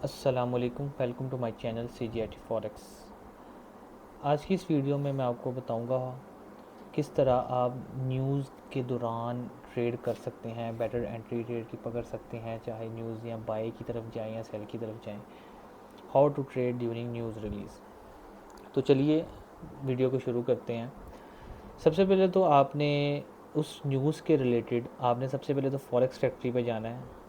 अस्सलामुअलैकुम, welcome to my channel CGIT forex. आज की इस वीडियो में मैं आपको बताऊंगा किस तरह आप न्यूज़ के दौरान ट्रेड कर सकते हैं, बेटर एंट्री रेट की पकड़ सकते हैं, चाहे न्यूज़ या बाई की तरफ जाएं या सेल की तरफ जाएं। How to trade during news release. तो चलिए वीडियो को शुरू करते हैं। सबसे पहले तो आपने उस न्यूज़ के रिलेटेड आपने सबसे पहले तो फॉरेक्स फैक्ट्री पे जाना है।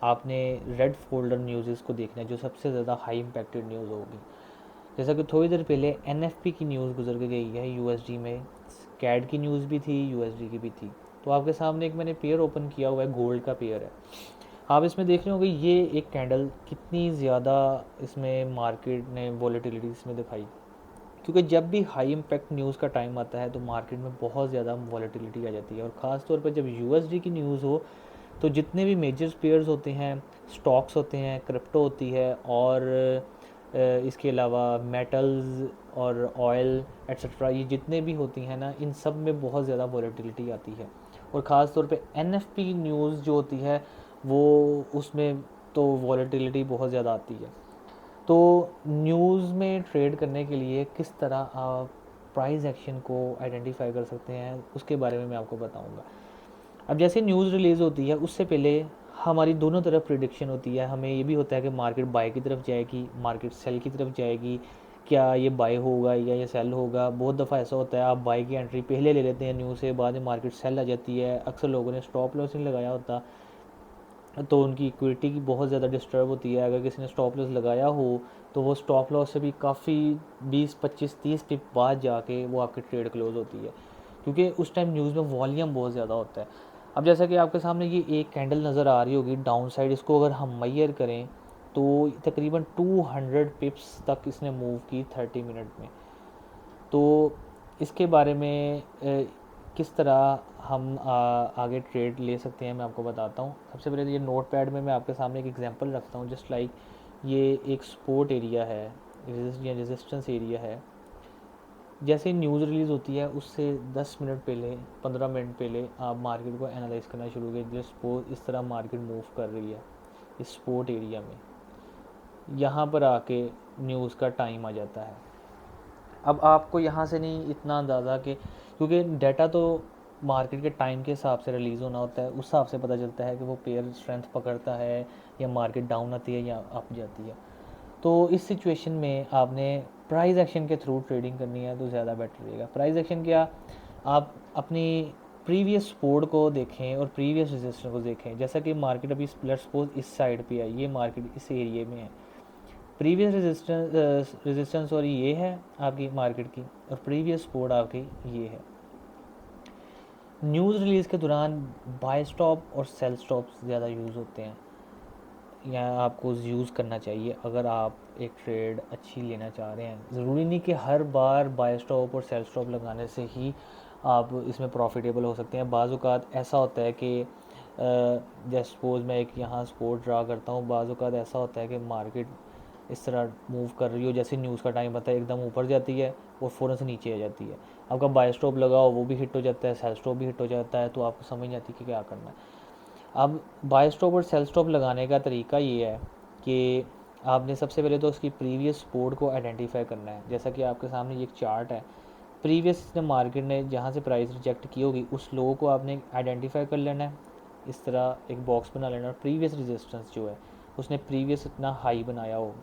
आपने रेड फोल्डर न्यूज़ को देखना है जो सबसे ज़्यादा हाई इम्पैक्टेड न्यूज़ होगी। जैसा कि थोड़ी देर पहले NFP की न्यूज़ गुजर के गई है USD में, कैड की न्यूज़ भी थी, USD की भी थी। तो आपके सामने एक मैंने पेयर ओपन किया हुआ है, गोल्ड का पेयर है। आप इसमें देख रहे होंगे ये एक कैंडल कितनी ज़्यादा इसमें मार्केट ने वॉलेटिलिटी इसमें दिखाई, क्योंकि जब भी हाई इम्पैक्ट न्यूज़ का टाइम आता है तो मार्केट में बहुत ज़्यादा वॉलेटिलिटी आ जाती है। और ख़ास तौर पर जब USD की न्यूज़ हो तो जितने भी मेजर पेयर्स होते हैं, स्टॉक्स होते हैं, क्रिप्टो होती है, और इसके अलावा मेटल्स और ऑयल एट्सट्रा, ये जितने भी होती हैं ना, इन सब में बहुत ज़्यादा वॉलेटिलिटी आती है। और ख़ास तौर पे NFP न्यूज़ जो होती है वो, उसमें तो वॉलेटिलिटी बहुत ज़्यादा आती है। तो न्यूज़ में ट्रेड करने के लिए किस तरह आप प्राइस एक्शन को आइडेंटिफाई कर सकते हैं, उसके बारे में मैं आपको बताऊंगा। अब जैसे न्यूज़ रिलीज़ होती है उससे पहले हमारी दोनों तरफ प्रिडिक्शन होती है। हमें ये भी होता है कि मार्केट बाय की तरफ जाएगी, मार्केट सेल की तरफ जाएगी, क्या ये बाय होगा या ये सेल होगा। बहुत दफ़ा ऐसा होता है आप बाय की एंट्री पहले ले लेते हैं न्यूज़ से, बाद में मार्केट सेल आ जाती है। अक्सर लोगों ने स्टॉप लॉस नहीं लगाया होता तो उनकी इक्विटी की बहुत ज़्यादा डिस्टर्ब होती है। अगर किसी ने स्टॉप लॉस लगाया हो तो वो स्टॉप लॉस से भी काफ़ी 20 25 30 पिप बाद जाके वो आपकी ट्रेड क्लोज होती है, क्योंकि उस टाइम न्यूज़ में वॉल्यूम बहुत ज़्यादा होता है। अब जैसा कि आपके सामने ये एक कैंडल नज़र आ रही होगी डाउन साइड, इसको अगर हम मैयर करें तो तकरीबन 200 पिप्स तक इसने मूव की 30 मिनट में। तो इसके बारे में किस तरह हम आगे ट्रेड ले सकते हैं मैं आपको बताता हूँ। सबसे पहले तो ये नोट पैड में मैं आपके सामने एक एग्जांपल रखता हूँ। जस्ट लाइक ये एक सपोर्ट एरिया है, रेजिस्टेंस एरिया है। जैसे न्यूज़ रिलीज़ होती है उससे 10 मिनट पहले, 15 मिनट पहले आप मार्केट को एनालाइज करना शुरू करें। जस्ट सपोज इस तरह मार्केट मूव कर रही है इस सपोर्ट एरिया में, यहाँ पर आके न्यूज़ का टाइम आ जाता है। अब आपको यहाँ से नहीं इतना अंदाज़ा कि, क्योंकि डाटा तो मार्केट के टाइम के हिसाब से रिलीज़ होना होता है, उस हिसाब से पता चलता है कि वो पेयर स्ट्रेंथ पकड़ता है या मार्केट डाउन आती है या अप जाती है। तो इस सिचुएशन में आपने प्राइस एक्शन के थ्रू ट्रेडिंग करनी है तो ज़्यादा बेटर रहेगा। प्राइस एक्शन क्या, आप अपनी प्रीवियस सपोर्ट को देखें और प्रीवियस रेजिस्टेंस को देखें। जैसा कि मार्केट अभी लेट्स सपोज इस साइड पे है, ये मार्केट इस एरिया में है। प्रीवियस रेजिस्टेंस और ये है आपकी मार्केट की, और प्रीवियस सपोर्ट आपकी ये है। न्यूज़ रिलीज़ के दौरान बाय स्टॉप और सेल स्टॉप ज़्यादा यूज़ होते हैं, या आपको यूज़ करना चाहिए अगर आप एक ट्रेड अच्छी लेना चाह रहे हैं। ज़रूरी नहीं कि हर बार बाय स्टॉप और सेल स्टॉप लगाने से ही आप इसमें प्रॉफिटेबल हो सकते हैं। बाज़ औक़ात ऐसा होता है कि जैसे सपोज़ मैं एक यहाँ सपोर्ट ड्रा करता हूँ, बाज़ औक़ात ऐसा होता है कि मार्केट इस तरह मूव कर रही हो, जैसे न्यूज़ का टाइम आता है एकदम ऊपर जाती है और फ़ौरन से नीचे आ जाती है। आपका बाय स्टॉप लगाओ वो भी हिट हो जाता है, सेल स्टॉप भी हिट हो जाता है, तो आपको समझ नहीं आती कि क्या करना है। अब बाय स्टॉप और सेल स्टॉप लगाने का तरीका ये है कि आपने सबसे पहले तो उसकी प्रीवियस सपोर्ट को आइडेंटिफाई करना है। जैसा कि आपके सामने ये एक चार्ट है, प्रीवियस मार्केट ने जहाँ से प्राइस रिजेक्ट की होगी उस लो को आपने आइडेंटिफाई कर लेना है। इस तरह एक बॉक्स बना लेना, और प्रीवियस रेजिस्टेंस जो है उसने प्रीवियस इतना हाई बनाया हो।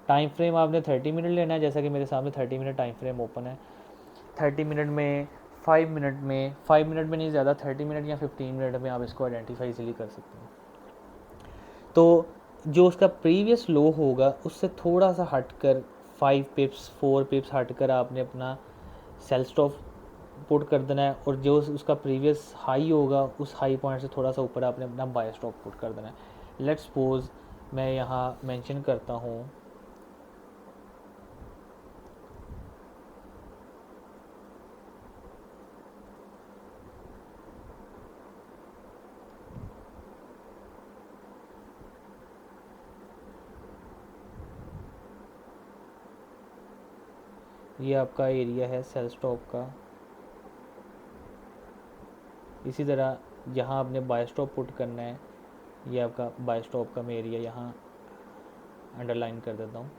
टाइम फ्रेम आपने 30 मिनट लेना है, जैसा कि मेरे सामने 30 मिनट टाइम फ्रेम ओपन है। 30 मिनट में, 5 मिनट में नहीं ज़्यादा, 30 मिनट या 15 मिनट में आप इसको आइडेंटिफाई इजीली कर सकते हैं। तो जो उसका प्रीवियस लो होगा उससे थोड़ा सा हटकर 5 पिप्स 4 पिप्स हटकर आपने अपना सेल स्टॉप पुट कर देना है, और जो उसका प्रीवियस हाई होगा उस हाई पॉइंट से थोड़ा सा ऊपर आपने अपना बाय स्टॉप पुट कर देना है। लेट्स सपोज मैं यहाँ मेंशन करता हूँ, ये आपका एरिया है सेल स्टॉप का। इसी तरह यहाँ आपने बाय स्टॉप पुट करना है, ये आपका बाय स्टॉप का मैं एरिया यहाँ अंडरलाइन कर देता हूँ।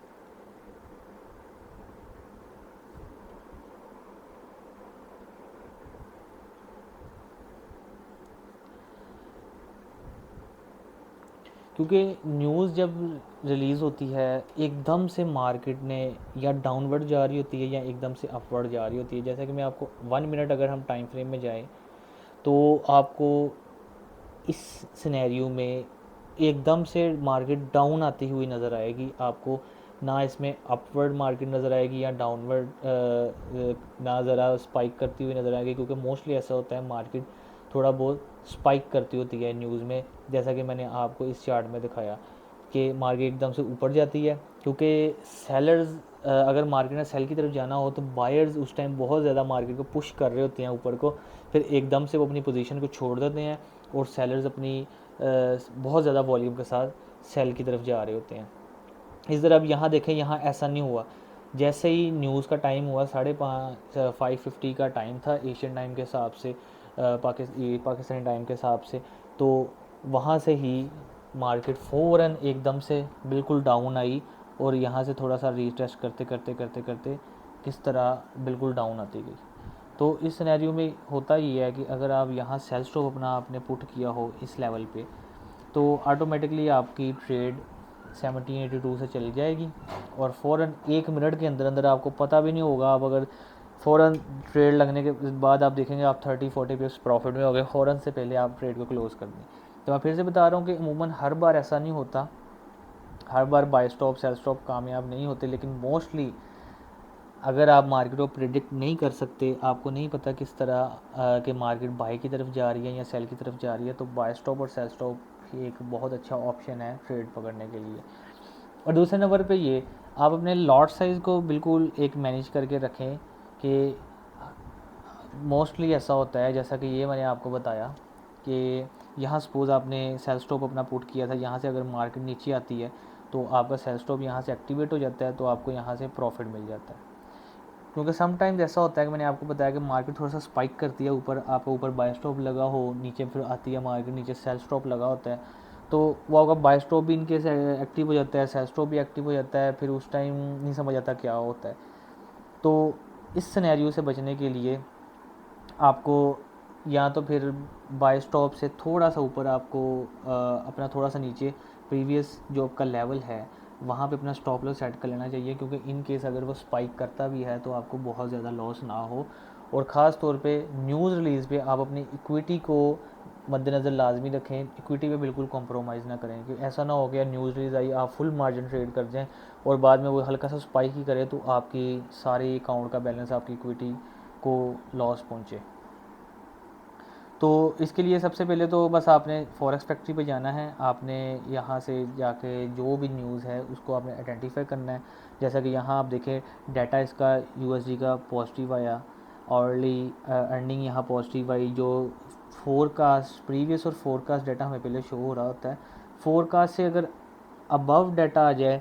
क्योंकि न्यूज़ जब रिलीज़ होती है एकदम से मार्केट ने या डाउनवर्ड जा रही होती है या एकदम से अपवर्ड जा रही होती है। जैसा कि मैं आपको 1 मिनट अगर हम टाइम फ्रेम में जाएं तो आपको इस सिनेरियो में एकदम से मार्केट डाउन आती हुई नज़र आएगी। आपको ना इसमें अपवर्ड मार्केट नज़र आएगी या डाउनवर्ड ना ज़रा स्पाइक करती हुई नज़र आएगी, क्योंकि मोस्टली ऐसा होता है मार्केट थोड़ा बहुत स्पाइक करती होती है न्यूज़ में। जैसा कि मैंने आपको इस चार्ट में दिखाया कि मार्केट एकदम से ऊपर जाती है, क्योंकि सेलर्स अगर मार्केट में सेल की तरफ जाना हो तो बायर्स उस टाइम बहुत ज़्यादा मार्केट को पुश कर रहे होते हैं ऊपर को, फिर एकदम से वो अपनी पोजीशन को छोड़ देते हैं और सेलर्स अपनी बहुत ज़्यादा वॉल्यूम के साथ सेल की तरफ जा रहे होते हैं। इस तरह अब यहाँ देखें, यहाँ ऐसा नहीं हुआ। जैसे ही न्यूज़ का टाइम हुआ 5:50 का टाइम था एशियन टाइम के हिसाब से, पाकिस्तानी टाइम के हिसाब से, तो वहाँ से ही मार्केट फ़ौरन एकदम से बिल्कुल डाउन आई और यहाँ से थोड़ा सा रीटेस्ट करते करते करते करते किस तरह बिल्कुल डाउन आती गई। तो इस सिनेरियो में होता ये है कि अगर आप यहाँ सेल स्टॉप अपना आपने पुट किया हो इस लेवल पे, तो ऑटोमेटिकली आपकी ट्रेड 1782 से चली जाएगी और फ़ौरन 1 मिनट के अंदर अंदर आपको पता भी नहीं होगा। आप अगर फ़ौरन ट्रेड लगने के बाद आप देखेंगे आप 30-40 पिप्स प्रॉफिट में हो गए फ़ौरन से पहले आप ट्रेड को क्लोज़ कर दें। तो मैं फिर से बता रहा हूँ कि अमूमन हर बार ऐसा नहीं होता, हर बार बाय स्टॉप सेल स्टॉप कामयाब नहीं होते, लेकिन मोस्टली अगर आप मार्केट को प्रिडिक्ट नहीं कर सकते, आपको नहीं पता किस तरह कि मार्केट बाय की तरफ जा रही है या सेल की तरफ जा रही है, तो बाय स्टॉप और सेल स्टॉप एक बहुत अच्छा ऑप्शन है ट्रेड पकड़ने के लिए। और दूसरे नंबर पे ये आप अपने लॉट साइज़ को बिल्कुल एक मैनेज करके रखें कि मोस्टली ऐसा होता है, जैसा कि ये मैंने आपको बताया कि यहाँ सपोज़ आपने सेल स्टॉप अपना पुट किया था, यहाँ से अगर मार्केट नीचे आती है तो आपका सेल स्टॉप यहाँ से एक्टिवेट हो जाता है, तो आपको यहाँ से प्रॉफिट मिल जाता है। क्योंकि समटाइम्स ऐसा होता है कि मैंने आपको बताया कि मार्केट थोड़ा सा स्पाइक करती है, ऊपर आपका ऊपर बाय स्टॉप लगा हो, नीचे फिर आती है मार्केट, नीचे सेल स्टॉप लगा होता है, तो वो आपका बाय स्टॉप भी इनके एक्टिव हो जाता है, सेल स्टॉप भी एक्टिव हो जाता है, फिर उस टाइम नहीं समझ आता क्या होता है। तो इस सिनेरियो से बचने के लिए आपको या तो फिर बाय स्टॉप से थोड़ा सा ऊपर आपको अपना थोड़ा सा नीचे प्रीवियस जो आपका लेवल है वहाँ पे अपना स्टॉप लॉस सेट कर लेना चाहिए, क्योंकि इन केस अगर वो स्पाइक करता भी है तो आपको बहुत ज़्यादा लॉस ना हो। और ख़ास तौर पे न्यूज़ रिलीज़ पे आप अपनी इक्विटी को मद्देनज़र लाजमी रखें, इक्विटी पे बिल्कुल कॉम्प्रोमाइज़ ना करें कि ऐसा ना हो गया न्यूज़ रिलीज़ आई आप फुल मार्जिन ट्रेड कर जाएँ और बाद में वो हल्का सा स्पाइक ही करे तो आपकी सारे अकाउंट का बैलेंस आपकी इक्विटी को लॉस पहुँचे। तो इसके लिए सबसे पहले तो बस आपने फॉरेक्स फैक्ट्री पे जाना है, आपने यहाँ से जाके जो भी न्यूज़ है उसको आपने आइडेंटिफाई करना है। जैसा कि यहाँ आप देखें डाटा इसका यूएसडी का पॉजिटिव आया, ऑर्ली अर्निंग यहाँ पॉजिटिव आई, जो फोरकास्ट प्रीवियस और फोरकास्ट डाटा हमें पहले शो हो रहा होता है। फोरकास्ट से अगर अबव डाटा आ जाए,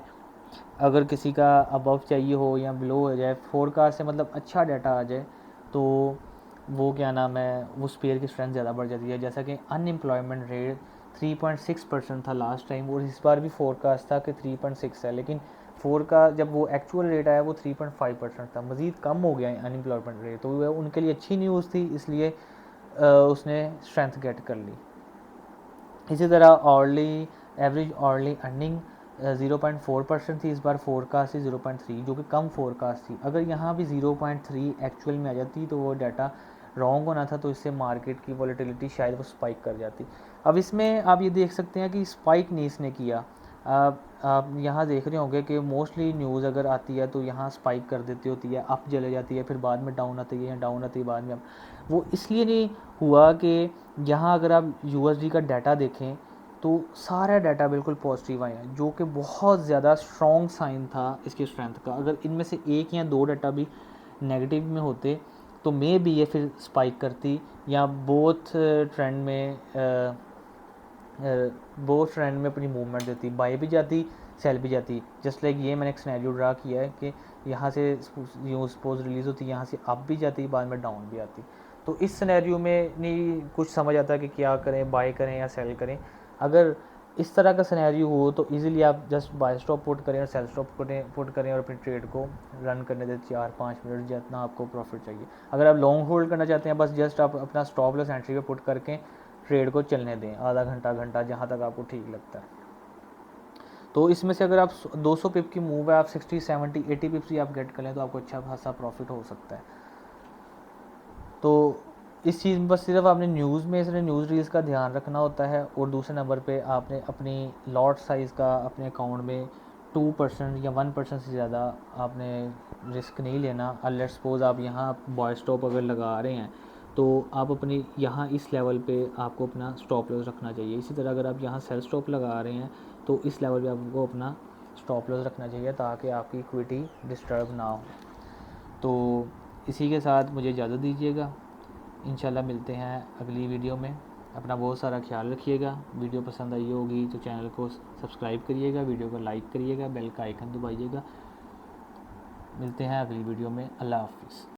अगर किसी का अबव चाहिए हो या बिलो हो जाए, फोरकास्ट से मतलब अच्छा डाटा आ जाए, तो वो क्या नाम है वो स्पेयर की स्ट्रेंथ ज़्यादा बढ़ जाती है। जैसा कि अनएम्प्लॉयमेंट रेट 3.6% था लास्ट टाइम और इस बार भी फोरकास्ट था कि 3.6 है, लेकिन फोर का जब वो एक्चुअल रेट आया वो 3.5% था, मज़ीद कम हो गया अनएम्प्लॉयमेंट रेट, तो वो उनके लिए अच्छी न्यूज़ थी, इसलिए उसने स्ट्रेंथ गेट कर ली। इसी तरह ऑर्ली एवरेज ऑर्ली अर्निंग 0.4% थी, इस बार फोरकास्ट थी 0.3, जो कि कम फोरकास्ट थी। अगर यहाँ भी 0.3 एक्चुअल में आ जाती तो वो डाटा रॉन्ग होना था, तो इससे मार्केट की वॉलेटिलिटी शायद वो स्पाइक कर जाती। अब इसमें आप ये देख सकते हैं कि स्पाइक नहीं इसने किया। आप यहाँ देख रहे होंगे कि मोस्टली न्यूज़ अगर आती है तो यहाँ स्पाइक कर देती होती है, अप चले जाती है, फिर बाद में डाउन आती है या डाउन आती है बाद में अप। वो इसलिए नहीं हुआ कि यहाँ अगर आप यूएसडी का डाटा देखें तो सारा डाटा बिल्कुल पॉजिटिव आया, जो कि बहुत ज़्यादा स्ट्रॉन्ग साइन था इसकी स्ट्रेंथ का। अगर इनमें से एक या दो डाटा भी नेगेटिव में होते तो मे भी ये फिर स्पाइक करती या बोथ ट्रेंड में अपनी मूवमेंट देती, बाय भी जाती सेल भी जाती। जस्ट लाइक ये मैंने एक सिनेरियो ड्रा किया है कि यहाँ से न्यूज़ सपोज रिलीज़ होती, यहाँ से अप भी जाती बाद में डाउन भी आती। तो इस सिनेरियो में नहीं कुछ समझ आता कि क्या करें, बाय करें या सेल करें। अगर इस तरह का सिनेरियो हो तो इजीली आप जस्ट बाय स्टॉप पुट करें और सेल स्टॉप पुट करें और अपनी ट्रेड को रन करने दें 4-5 मिनट जितना आपको प्रॉफिट चाहिए। अगर आप लॉन्ग होल्ड करना चाहते हैं बस जस्ट आप अपना स्टॉप लॉस एंट्री पे पुट करके ट्रेड को चलने दें आधा घंटा जहाँ तक आपको ठीक लगता है। तो इसमें से अगर आप 200 पिप की मूव है आप 60-70-80 पिप्स भी आप गेट कर लें तो आपको अच्छा खासा प्रॉफिट हो सकता है। तो इस चीज़ में बस सिर्फ आपने न्यूज़ में इसलिए न्यूज़ रील्स का ध्यान रखना होता है, और दूसरे नंबर पे आपने अपनी लॉट साइज़ का अपने अकाउंट में 2% या 1% से ज़्यादा आपने रिस्क नहीं लेना। लेट्स सपोज आप यहाँ बॉय स्टॉप अगर लगा रहे हैं तो आप अपनी यहाँ इस लेवल पे आपको अपना स्टॉप लॉस रखना चाहिए। इसी तरह अगर आप यहाँ सेल स्टॉप लगा रहे हैं तो इस लेवल पे आपको अपना स्टॉप लॉस रखना चाहिए ताकि आपकी इक्विटी डिस्टर्ब ना हो। तो इसी के साथ मुझे इजाज़त दीजिएगा, इंशाल्लाह मिलते हैं अगली वीडियो में। अपना बहुत सारा ख्याल रखिएगा। वीडियो पसंद आई होगी तो चैनल को सब्सक्राइब करिएगा, वीडियो को लाइक करिएगा, बेल का आइकन दबाइएगा। मिलते हैं अगली वीडियो में। अल्लाह हाफिज़।